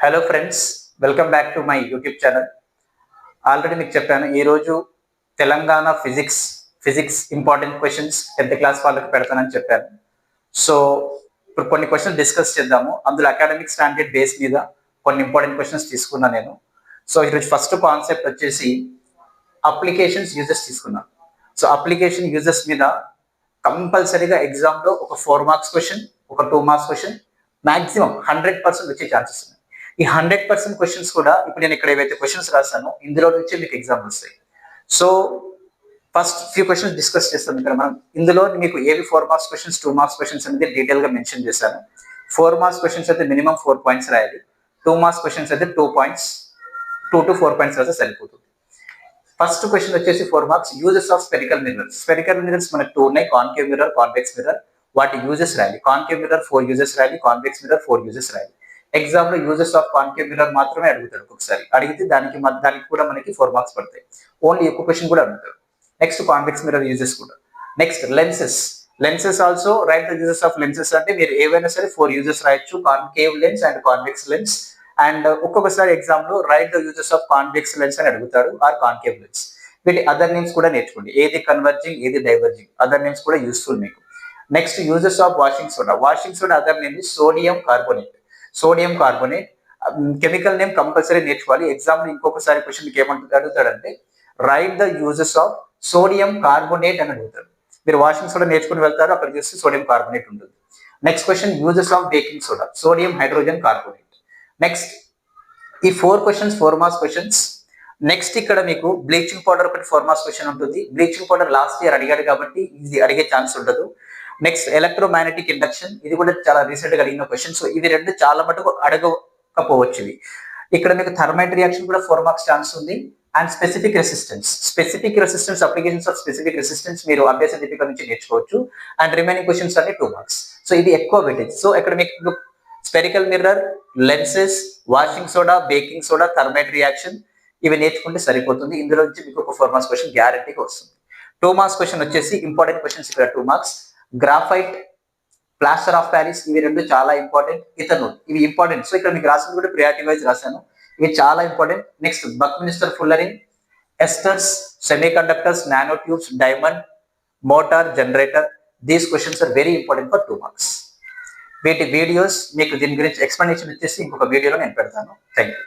Hello friends, welcome back to my YouTube channel. Already మీకు చెప్పాను, ఈరోజు Telangana physics important questions 10th class వాళ్ళకి పెడతానని చెప్పాను. సో ఇప్పుడు కొన్ని క్వశ్చన్స్ డిస్కస్ చేద్దాము. అందులో అకాడమిక్ స్టాండర్డ్ బేస్ మీద కొన్ని ఇంపార్టెంట్ క్వశ్చన్స్ తీసుకున్నా నేను. సో ఈరోజు ఫస్ట్ కాన్సెప్ట్ వచ్చేసి అప్లికేషన్స్ యూజెస్ తీసుకున్నాను. సో అప్లికేషన్ యూజెస్ మీద కంపల్సరీగా ఎగ్జామ్లో ఒక 4 మార్క్స్ క్వశ్చన్, ఒక 2 మార్క్స్ క్వశ్చన్, మాక్సిమం 100% వచ్చే ఛాన్సెస్ ఉన్నాయి. ఈ 100% క్వశ్చన్స్ కూడా ఇప్పుడు నేను ఇక్కడ ఏవైతే క్వశ్చన్స్ రాస్తానో ఇందులో నుంచి మీకు ఎగ్జామ్ వస్తాయి. So first few questions discuss చేస్తాం ఇక్కడ మనం. ఇందులో మీకు ఏవి 4 మార్క్స్ క్వశ్చన్స్, 2 మార్క్స్ క్వశ్చన్స్ అనేది డీటెయిల్ గా మెన్షన్ చేశాను. 4 మార్క్స్ క్వశ్చన్స్ అయితే మినిమం 4 పాయింట్స్ రాయాలి. 2 మార్క్స్ క్వశ్చన్స్ అయితే 2 పాయింట్స్, 2 to 4 పాయింట్స్ రాస్తే సరిపోతుంది. ఫస్ట్ క్వశ్చన్ వచ్చేసి 4 marks, uses of spherical mirrors. Spherical mirrors మనకు 2 ఉన్నాయి, కాన్కేవ్ మిర్రర్, కాన్వెక్స్ మిర్రర్. వాటి యూజెస్ రాయాలి. కాన్కేవ్ మిర్రర్ 4 యూజెస్ రాయాలి, కాన్వెక్స్ మిర్రర్ 4 యూజెస్ రాయాలి. ఎగ్జామ్ లో యూజెస్ ఆఫ్ కాన్కేవ్ మిర్రర్ మాత్రమే అడుగుతాడు. ఒకసారి అడిగితే దానికి కూడా మనకి 4 మార్క్స్ పడతాయి. ఓన్లీ ఎక్కువ క్వశ్చన్ కూడా అడుగుతాడు. నెక్స్ట్ కాన్వెక్స్ మిర్రర్ యూజెస్ కూడా. Next lenses also write the uses of lenses. అంటే మీరు ఏవైనా సరే 4 యూజెస్ రాయొచ్చు, concave lens and convex lens. And ఒక్కొక్కసారి ఎగ్జామ్ లో write the uses of convex lens అని అడుగుతాడు, ఆర్ కాన్కేవ్ లెన్స్. వీటి అదర్ నేమ్స్ కూడా నేర్చుకోండి, ఏది కన్వర్జింగ్, ఏది డైవర్జింగ్, అదర్ నేమ్స్ కూడా యూస్ఫుల్ మీకు. Next uses of washing soda other name sodium carbonate. Chemical name compulsory నేర్చుకోవాలి. ఎగ్జామ్ లో ఇంకొకసారి క్వశ్చన్ మీకు ఏమంటుంది అడుగుతాడంటే write the uses of sodium carbonate అని అడుగుతాడు. మీరు వాషింగ్ సోడా నేర్చుకుని వెళ్తారు, అక్కడ చూస్తే సోడియం కార్బోనేట్ ఉంటుంది. Next question uses of baking soda, sodium hydrogen carbonate. Next ఈ 4 క్వశ్చన్స్ 4 మార్క్స్ క్వశ్చన్స్. నెక్స్ట్ ఇక్కడ మీకు బ్లీచింగ్ పౌడర్ ఒకటి 4 మార్క్స్ క్వశ్చన్ ఉంటుంది. బ్లీచింగ్ పౌడర్ లాస్ట్ ఇయర్ అడిగాడు కాబట్టి ఇది అడిగే ఛాన్స్ ఉండదు. నెక్స్ట్ ఎలక్ట్రోమాగ్నెటిక్ ఇండక్షన్, ఇది కూడా చాలా రీసెంట్ గా అడిగిన క్వశ్చన్. సో ఇవి రెండు చాలా మటుకు అడగకపోవచ్చు. ఇక్కడ మీకు థర్మైట్ రియాక్షన్ కూడా 4 మార్క్స్ ఛాన్స్ ఉంది. And specific resistance applications of specific resistance మీరు అభ్యాస దీపిక నుంచి నేర్చుకోవచ్చు. అండ్ రిమైనింగ్ క్వశ్చన్స్ అన్ని 2 మార్క్స్. సో ఇది ఎక్కువ వెయిటేజ్. సో ఇక్కడ మీకు spherical mirror, lenses, washing soda, baking soda, thermite reaction ఇవి నేర్చుకుంటే సరిపోతుంది. ఇందులో నుంచి మీకు ఒక 4 మార్క్స్ క్వశ్చన్ గ్యారంటీగా వస్తుంది. 2 మార్క్స్ క్వశ్చన్ వచ్చేసి ఇంపార్టెంట్ క్వశ్చన్స్ ఇక్కడ 2 marks. Graphite, plaster of Paris, ఇవి రెండు చాలా ఇంపార్టెంట్. ఇథనోల్, ఇవి ఇంపార్టెంట్. సో ఇక్కడ మీకు రాసింది కూడా ప్రియారిటీ వైజ్ రాశాను, ఇవి చాలా important. Next buckminster fullerene, esters, semi conductors, nano tubes, diamond, motor, generator. These questions are very important for 2 marks. వీటి వీడియోస్ మీకు దీని గురించి ఎక్స్ప్లెనేషన్ ఇచ్చేసి ఇంకొక వీడియోలో నేను పెడతాను. Thank you.